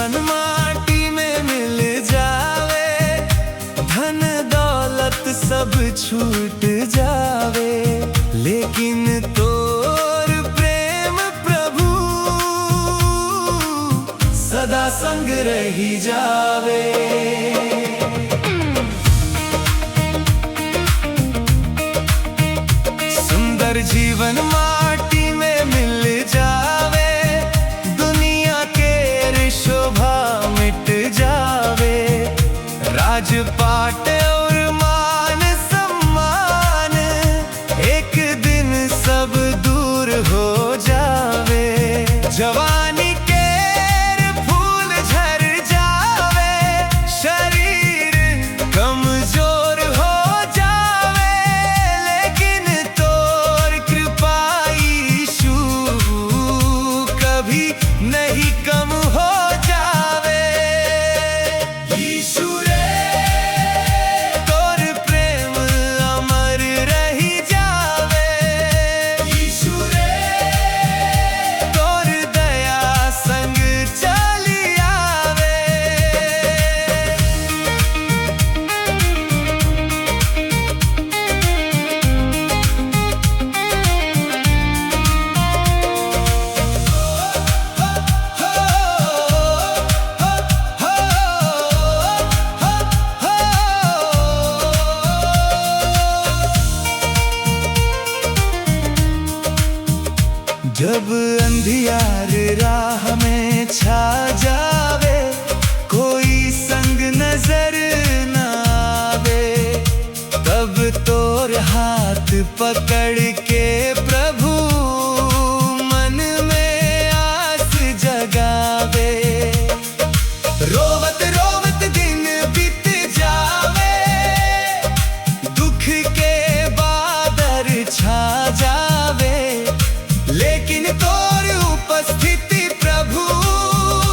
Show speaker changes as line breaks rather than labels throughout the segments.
जीवन माटी में मिल जावे, धन दौलत सब छूट जावे, लेकिन तोर प्रेम प्रभु सदा संग रही जावे। सुंदर जीवन माटी में मिल जावे, दुनिया के शोभा मिट जावे, राजपाट और मान सम्मान एक दिन सब दूर हो जावे। जवानी के फूल झर जावे, शरीर कमजोर हो जावे, लेकिन तोर कृपा यीशु कभी नहीं कम हो जावे। यीशु रे तोर प्रेम अमर रही जावे, यीशु रे तोर दया संग चली आवे। जब अंधियार राह में छा जावे, कोई संग नजर न आवे, तब तोर हाथ पकड़ के प्रभु मन में आस जगावे। रोवत रोवत दिन बीत जावे, दुख के बादल छा जावे, लेकिन तोर उपस्थिति प्रभु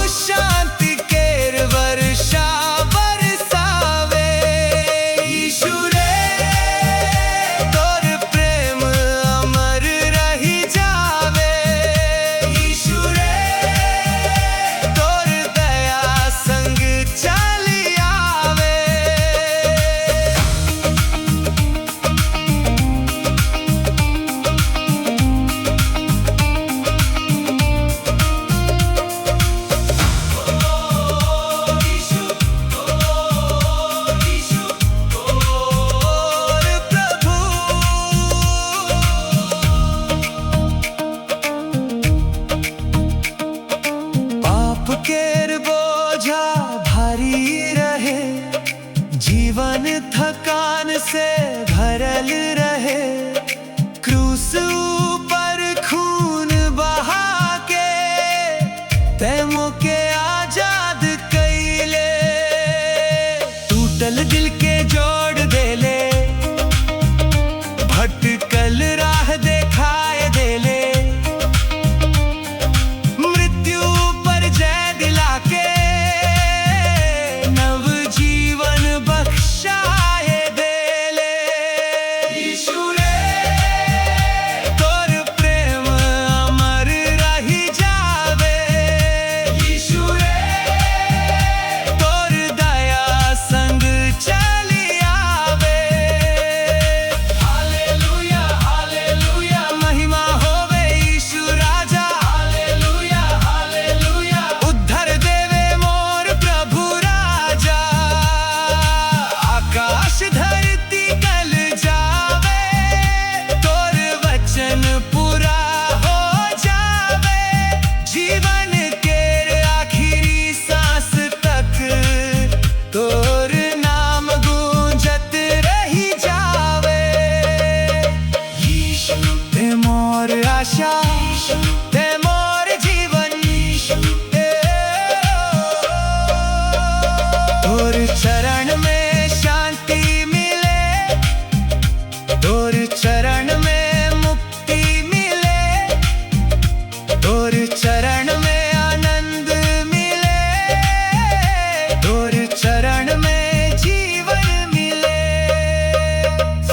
शांति केर वर्षा बरसावे। यीशु रे तोर प्रेम अमर रही जावे, यीशु रे तोर दया संग चली आवे। पाप केर बोझा भारी रहे, जीवन थकान से भरल रहे, क्रूस ऊपर खून बहा के तैमो के आजाद कैले, टूटल दिल के जोड़ देले, भटकल राह देखाए देले, मृत्यु पर जय दिला के नव जीवन बख्शाए देले। यीशु रे तोर प्रेम अमर रही जावे, यीशु रे तोर दया संग चली आवे। हालेलुया हालेलुया महिमा होवे यीशु राजा, हालेलुया हालेलुया उद्धार देवे मोर प्रभु राजा। आकाश धरती गल जावे, तोर वचन पूरा हो जावे, जीवन केर आखिरी सांस तक तोर नाम गूंजत रही जावे। यीशु ते मोर आशा, ते मोर जीवन, तोर चरण में शांति मिले, तोर चरण में मुक्ति मिले, तोर चरण में आनंद मिले, तोर चरण में जीवन मिले।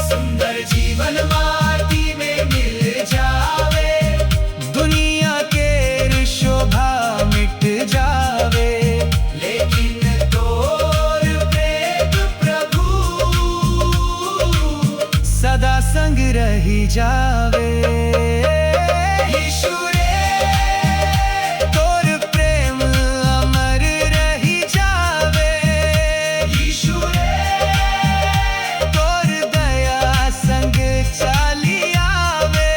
सुंदर जीवन माटी में मिल जावे, दुनिया के शोभा मिट जावे, रही जावे। यीशु रे तोर प्रेम अमर रही जावे। यीशु रे तोर दया संग चाली आवे।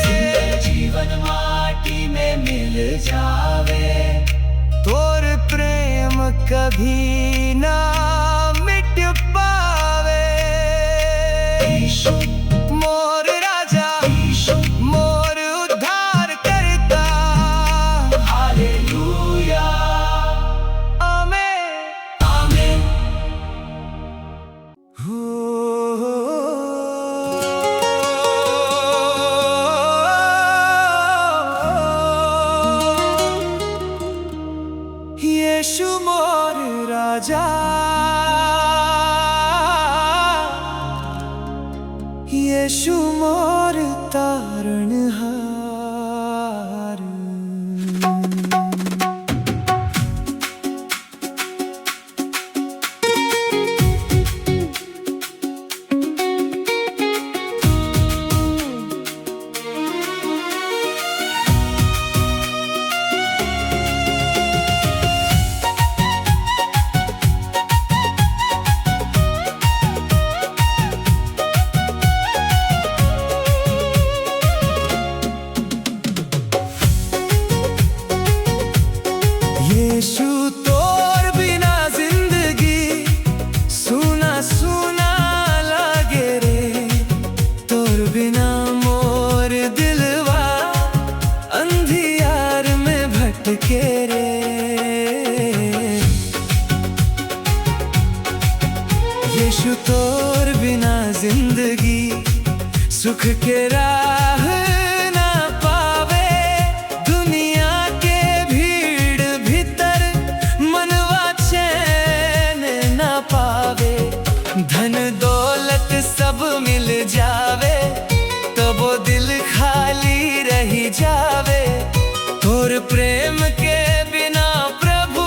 सुंदर जीवन माटी में मिल जावे। तोर प्रेम कभी ना मिट पावे। मोर राजा मोर उद्धार करता। हालेलुया आमीन आमीन। यीशु मोर राजा, यीशु मोर तारणहार। यीशु तोर बिना जिंदगी सुना सुना लागे रे। तोर बिना मोर दिलवा अंधियार में भटके रे। यीशु तोर बिना जिंदगी सुख के राह ना पावे। दुनिया के भीड़ भीतर मनवा चैन ना पावे। धन दौलत सब मिल जावे तब वो दिल खाली रही जावे। तोर प्रेम के बिना प्रभु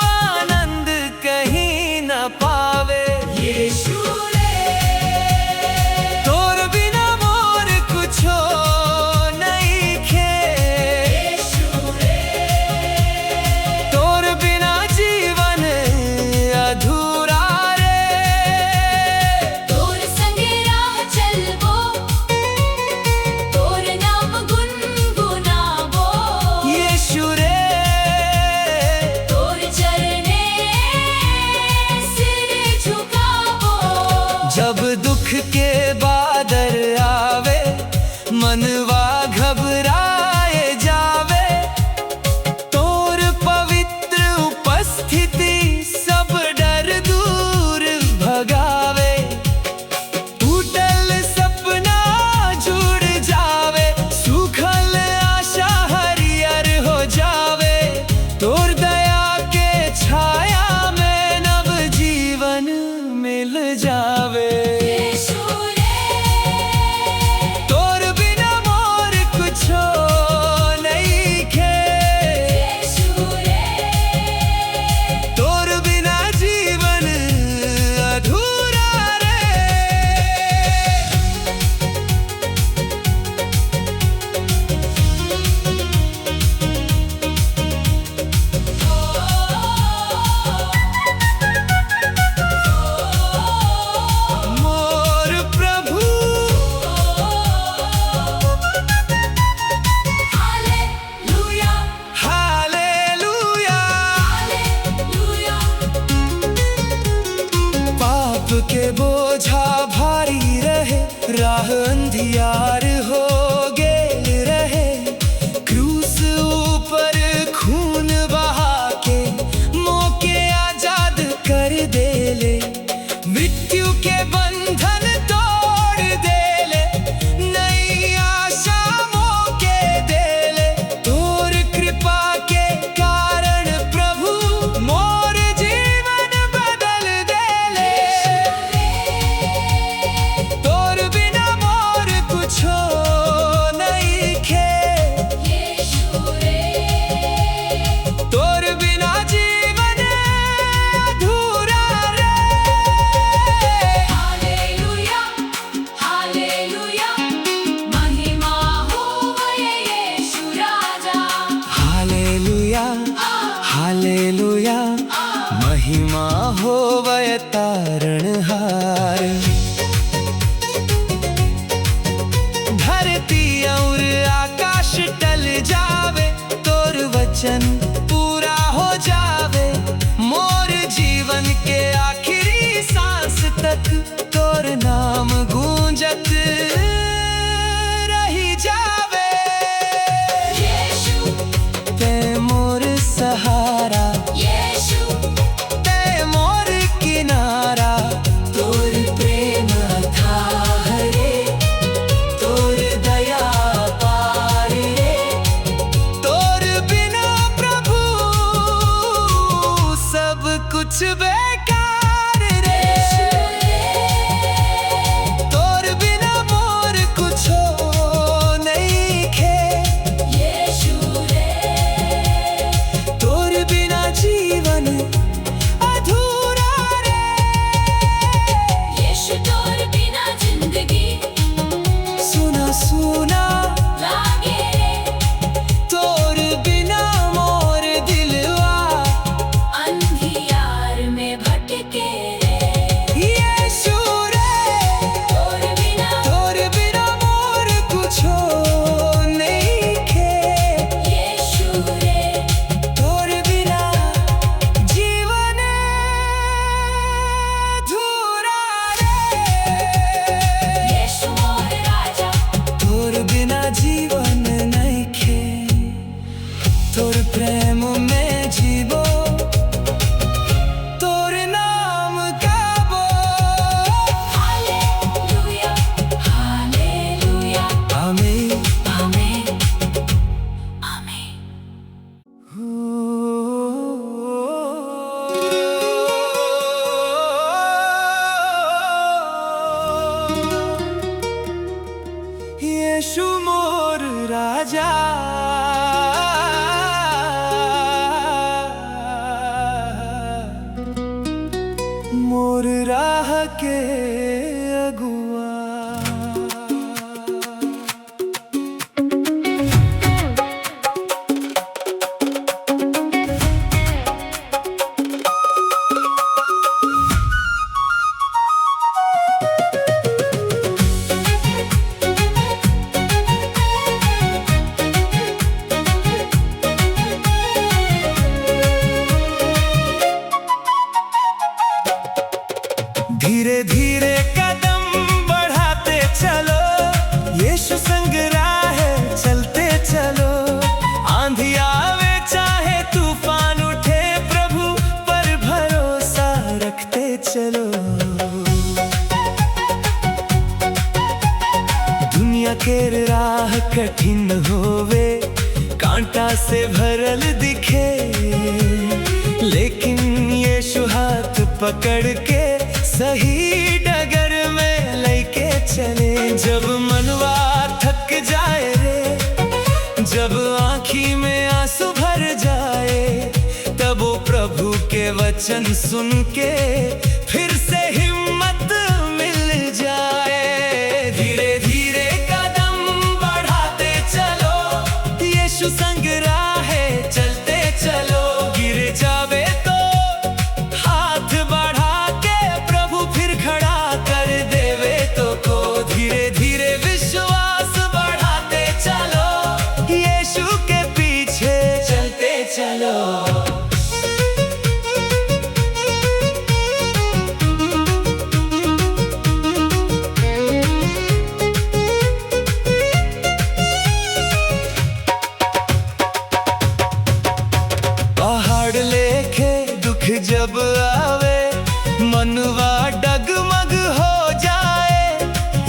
आनंद कहीं ना पावे। यीशु तोर बिना मोर कुछो नहीं खे। तोर बिना जीवन अधूरा रे।
तोर संगे राह चलबो, तोर नाम गुनगुनाबो।
यीशु रे
तोर चरणे सिर झुकाबो।
जब दुख के बादल आवे मनवा घबराए जावे। तोर पवित्र उपस्थिति सब डर दूर भगावे। टूटल सपना जुड़ जावे, सूखल आशा हरियर हो जावे। तोर दया के छाया में नव जीवन मिल जावे।
यीशु रे
तोर बिना मोर कुछो नहीं खे।
यीशु रे
तोर बिना जीवन अधूरा रे। मोर प्रभु
हालेलुया
हालेलुया।
हालेलुया।
पाप के बोझा भारी रहे, राह अंधियार हो गेल रहे। क्रूस ऊपर खून बहा के मोके आजाद कर देले। मृत्यु के बंधन तोड़ देले, नई आशा मोके देले। तोर कृपा के कारण प्रभु मोर जीवन बदल देले। तोर बिना मोर कुछो जावे, तोर वचन पूरा हो जावे। मोर जीवन के आखिरी सांस तक तोर नाम गूंजत रही जावे।
यीशु
ते मोर सहारा,
यीशु
ते मोर किनारा।
तोर प्रेम अथाह रे, तोर दया पार रे।
तोर बिना प्रभु सब कुछ बेकार रे। तोर बिना मोर कुछो नहीं खे।
यीशु रे,
तोर बिना जीवन अधूरा रे।
यीशु तोर बिना जिंदगी
सुना सुना
लागे रे।
तोर बिना मोर दिलवा
अंधियार में भटके रे।
यीशु रे,
तोर बिना
मोर कुछो नहीं खे।
यीशु रे,
तोर बिना जीवन अधूरा रे।
यीशु मोर राजा,
तोर बिना जीवन नहीं खे। तोर प्रेम में जीवो, तोर नाम गाबो।
हालेलुया, हालेलुया,
आमीन।
आमीन, आमीन।
यीशु मोर राजा, मोर राह के अगुआ। धीरे धीरे कदम बढ़ाते चलो, यीशु संग राहे चलते चलो। आंधी आवे चाहे तूफान उठे, प्रभु पर भरोसा रखते चलो। दुनिया के राह कठिन होवे, कांटा से भरल दिखे, लेकिन यीशु हाथ पकड़ के सही डगर में लेके चले। जब मनवा थक जाए रे, जब आँखी में आंसू भर जाए, तब वो प्रभु के वचन सुन के फिर से हिम्मत मिल जाए। धीरे धीरे कदम बढ़ाते चलो, यीशु संग राहे चलते चलो। गिर जावे तो हाथ बढ़ा के प्रभु फिर खड़ा कर देवे तो को। धीरे धीरे विश्वास बढ़ाते चलो, यीशु के पीछे चलते चलो। पहाड़ लेके दुख जब आवे, मनवा डगमग हो जाए।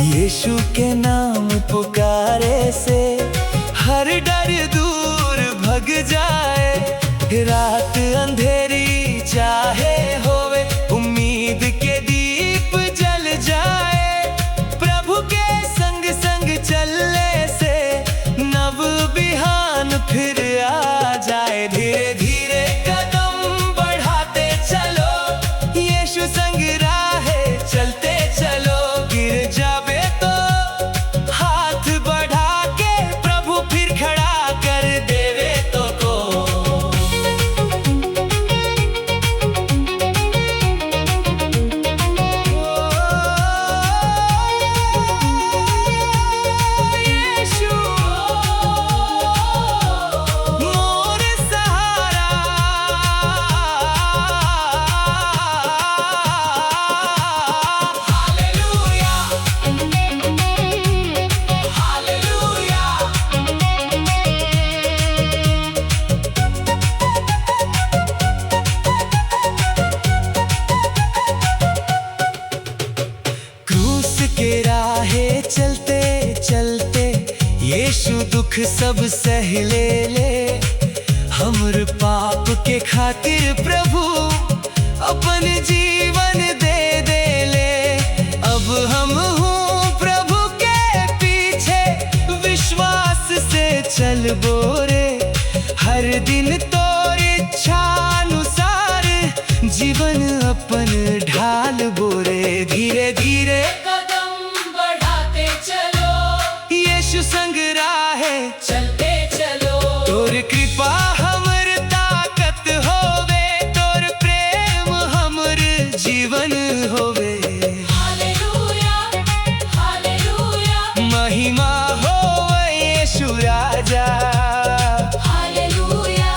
यीशु के नाम पुकारे से हर डर दूर भग जाए। रात अंधेरी चाहे होवे, उम्मीद के दीप जल जाए। प्रभु के संग संग चलने से नव बिहान फिर आ जाए। धीरे धीरे कदम बढ़ाते चलो, यीशु संग राहे चलते चलो। गिर जावे तो हाथ बढ़ा के प्रभु फिर खड़ा कर देवे तो को। दुख सब सह ले हमर पाप के खातिर प्रभु अपन जीवन दे ले। अब हम हूँ प्रभु के पीछे विश्वास से चल बोरे, हर दिन तोर इच्छानुसार जीवन अपन ढाल बोरे। धीरे धीरे
कदम बढ़ाते चलो,
यीशु संग राहे
चलते चलो।
तोर कृपा हमर ताकत होवे, तोर प्रेम हमर जीवन होवे।
हालेलुया हालेलुया
महिमा होवे यीशु राजा।
हालेलुया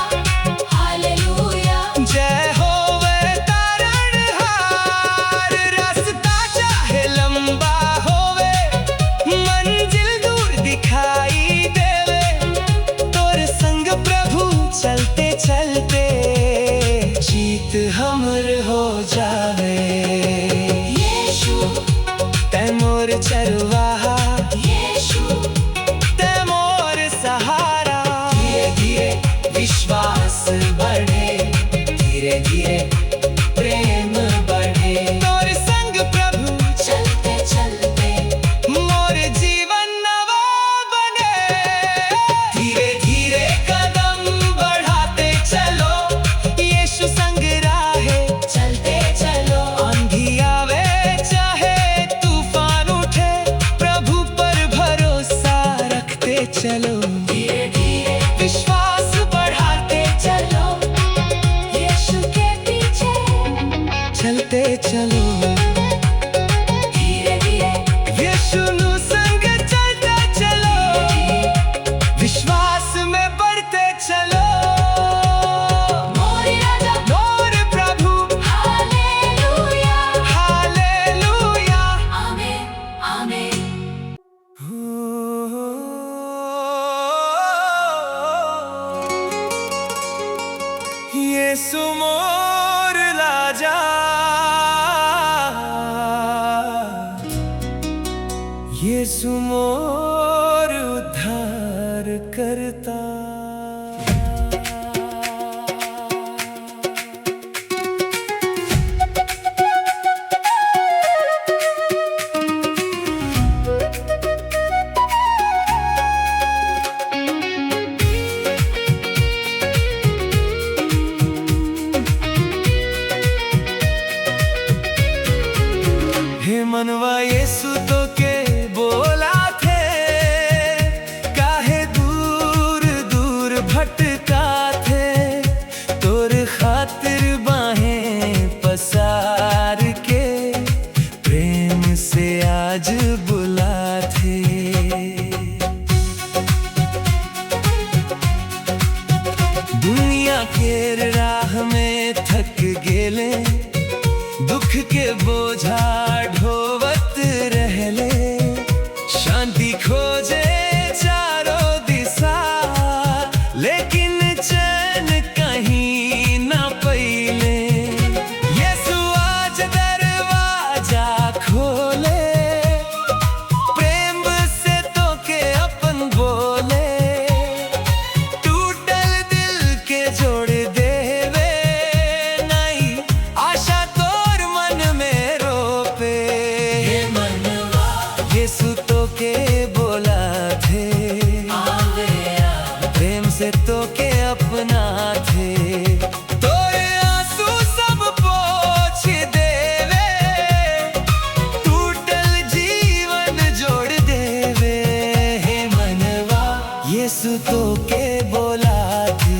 हालेलुया
जय होवे तारणहार, रास्ता चाहे लंबा होवे, मंजिल दूर दिखाई देवे। तोर संग प्रभु चलते चलते जीत हमर हो जावे।
यीशु
तै मोर चरवाहा,
यीशु
तै मोर सहारा। धीरे धीरे विश्वास बढ़े, धीरे धीरे प्रेम बढ़े। तोर संग प्रभु
चलते चलते
मोर जीवन नवा बने। धीरे धीरे कदम बढ़ाते चलो, यीशु संग राहे
चलते चलो।
आंधी आवे चाहे तूफान उठे, प्रभु पर भरोसा रखते चलो।
धीरे धीरे
विश्वास बढ़ाते
चलो, यीशु के पीछे
चलते चलो।
धीरे धीरे
यीशु नु संग चलते चलो, विश्वास में बढ़ते चलो।
मोरे राजा
मोर प्रभु
हालेलुया
हालेलुया।
आमेन आमेन।
यीशु मोर राजा, यीशु मोर उद्धार करता। हे मनवा यीशु तो के बोला थे, काहे दूर दूर भटका थे। तोर खातिर बाहें पसार के प्रेम से आज बुला थे। दुनिया के राह में थक गेले, दुख के बोझा ढोवत रहले। शांति खोजे चारों दिशा, लेकिन चैन कहीं ना पइले। यीशु आज दरवाजा खोले, प्रेम से तो के अपन बोले। टूटल दिल के जोड़ देवे, नहीं आशा तोर मन में रोपे।
हे मनवा
यीशु तो के बोला थे,
आवे आ,
प्रेम से तो के अपना थे। तोरे आंसू सब पोंछ देवे, टूटल जीवन जोड़ देवे। हे मनवा यीशु तो के बोला थे।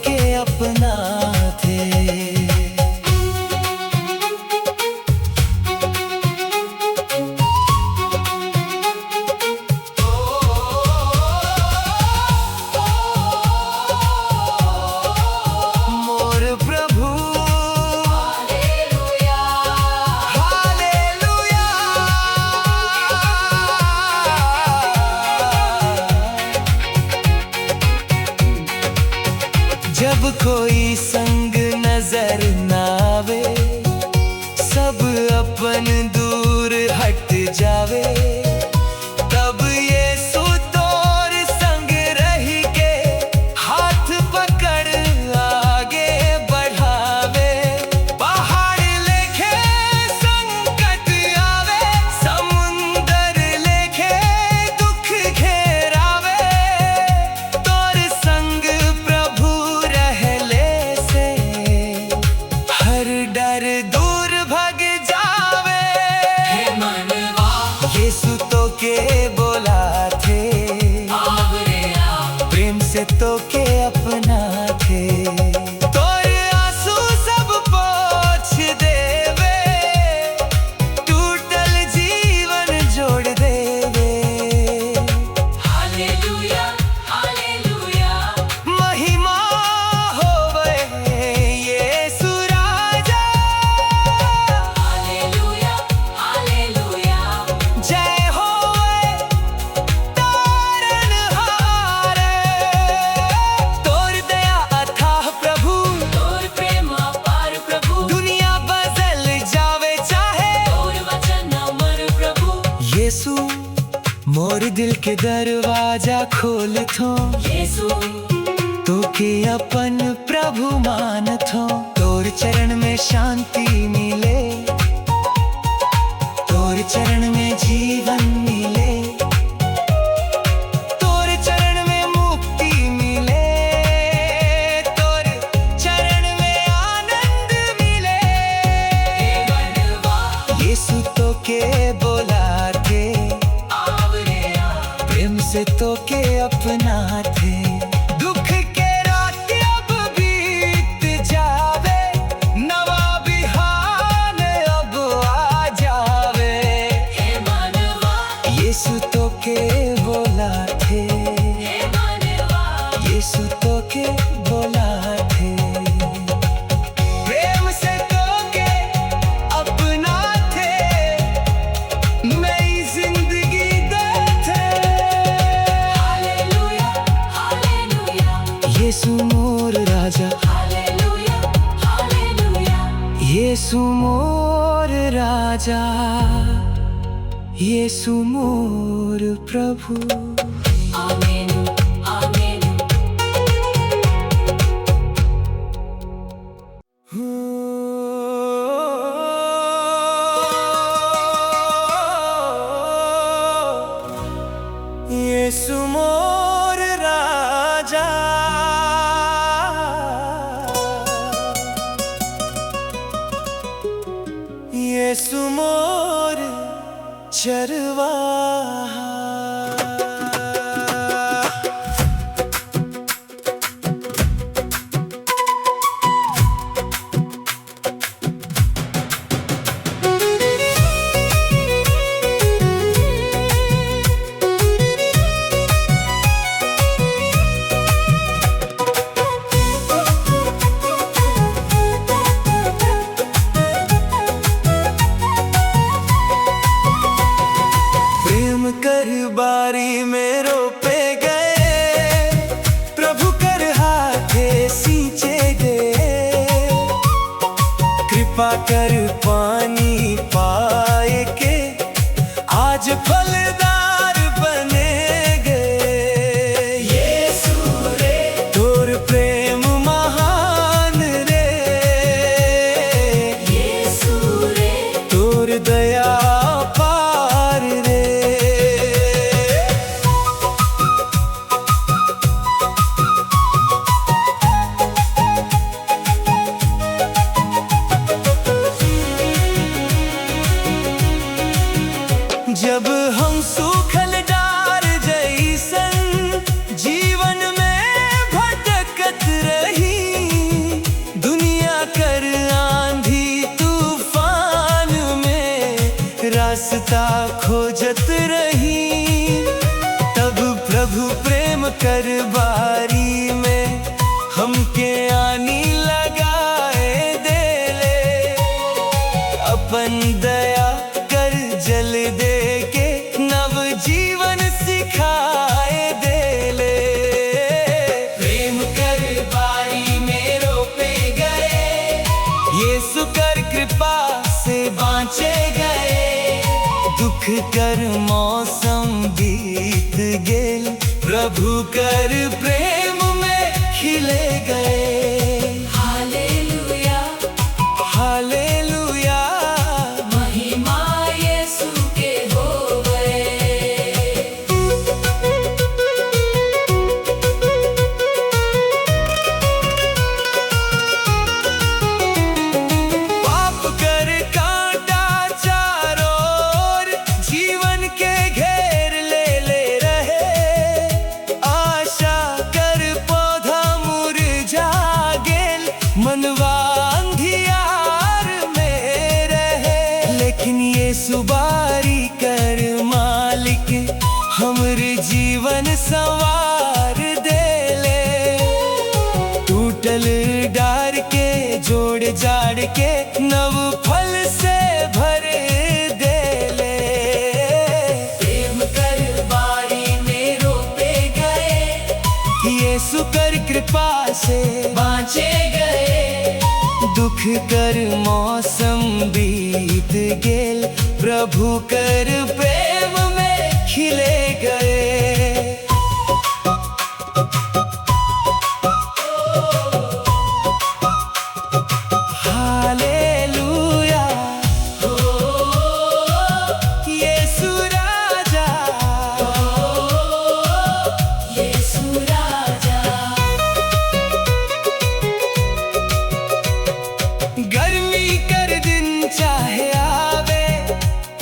के अपना थे। मोर प्रभु
हालेलुया
हालेलुया। जब कोई संग नजर नावे, सब अपन दूर हट जावे, तब यीशु तोर संग रही के हाथ पकड़ आगे बढ़ावे। पहाड़ लेखे संकट आवे, समुंदर लेखे दुख घेरावे, तोर संग प्रभु रहले से हर डर दूर भग जावे।
हे मनवा
यीशु तो के बोला थे,
आवरे आ
प्रेम से तो के अपना थे। तोर आंसू सब पोंछ देवे, टूटल जीवन जोड़ देवे।
हालेलुया हालेलुया
महिमा होवे यीशु राजा,
हालेलुया हालेलुया
जय होवे तारनहार। तोर दया अथाह प्रभु,
तोर प्रेम अपार प्रभु,
दुनिया बदल जावे चाहे।
तोर वचन अमर प्रभु,
यीशु मोर दिल के दरवाजा खोल थो,
यीशु
तो के अपन प्रभु मान थो। तोर चरण में शांति मिले, तोर चरण में जीवन मिले, तोर चरण में मुक्ति मिले, तोर चरण में आनंद मिले।
हे मनवा
यीशु तो के बोला थे,
आवरे आ
प्रेम से तो के अपना थे। दुख के रात अब बीत जावे, नवा बिहान अब आ जावे।
हे मनवा
यीशु तो के बोला थे,
हे मनवा
यीशु तो के बोला थे, प्रेम से तो के अपना थे, नई जिंदगी दे थे।
हालेलुया हालेलुया
यीशु मोर राजा,
हालेलुया हालेलुया
यीशु मोर राजा, यीशु मोर प्रभु।
आमीन आमीन
यीशु मोर राजा, यीशु मोर चरवाहा। रास्ता खोजत रही, तब प्रभु प्रेम कर बारी में हमके आनी लगाए देले। अपन दया कर जल दे के नव जीवन सिखाए देले। प्रेम कर बारी में रोपे गए, यीशु कर कृपा से बाँचे गए। दुख कर मौसम बीत गेल, प्रभु कर प्रेम में खिले गए।
हालेलुया
हालेलुया
महिमा यीशु के होवे।
पाप कर कांटा चारों ओर, जीवन के घेर ले रहे। आशा कर पौधा मुरझा गेल, मनवा अंधियार में रहे। लेकिन ये सुबारी कर मालिक हमर जीवन संवार देले। टूटल डार के जोड़ जाड़ के नव फल से भर देले।
प्रेम कर बारी में रोपे गए,
यीशु कर कृपा से
बाँचे गए।
दुख कर मौसम बीत गेल, प्रभु कर प्रेम में खिले गए। हालेलुया यीशु राजा,
यीशु राजा।
गर्मी कर दिन चाहे आवे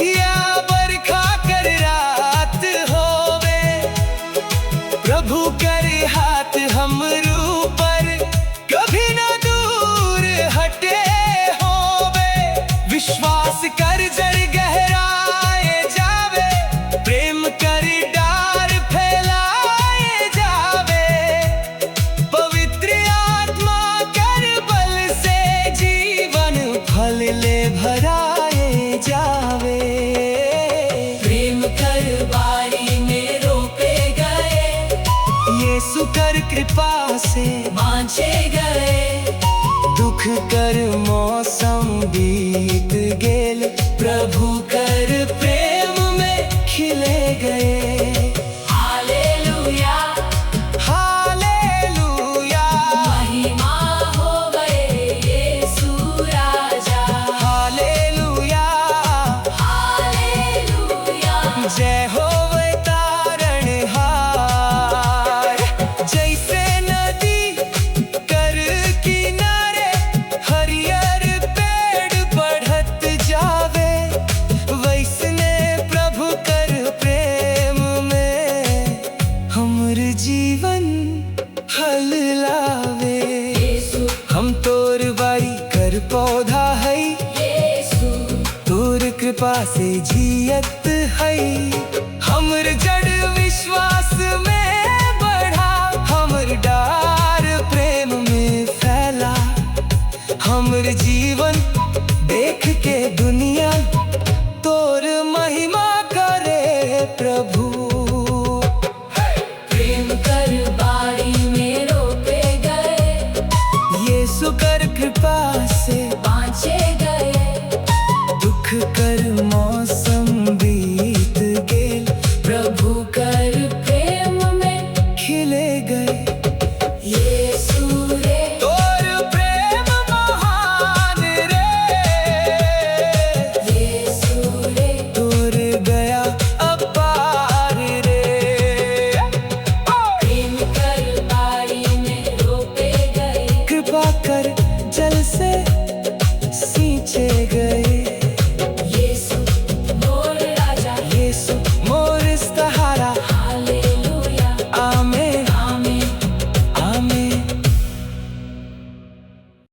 या बरखा कर रात होवे, प्रभु कर हाथ हमरू पर कभी ना दूर हटे होवे। विश्वास कर जड़ गहराए जावे, प्रेम कर डार फैलाए जावे। पवित्र आत्मा कर बल से जीवन फल ले भराए जावे।
प्रेम कर बारी में रोपे गए,
यीशु कर कृपा से
बाँचे गए।
दुख कर मौसम बीत गेल, प्रभु कर प्रेम में खिले गए।
हालेलुया
हालेलुया
महिमा होवे यीशु राजा।
हालेलुया
हालेलुया
जय होवे तारणहार। जैसे नदी कर किनारे हरियर पेड़ बढ़त जावे, वैसने प्रभु कर प्रेम में हमर जीवन फल लावे।
यीशु
हम तोर बारी कर पौधा है,
यीशु
तोर कृपा से जियत है। हमर जड़ विश्वास में बढ़ा, हमर डार प्रेम में फैला। हमर जीवन देख के दुनिया तोर महिमा करे प्रभु।
प्रेम कर बारी में रोपे गए,
यीशु कर कृपा से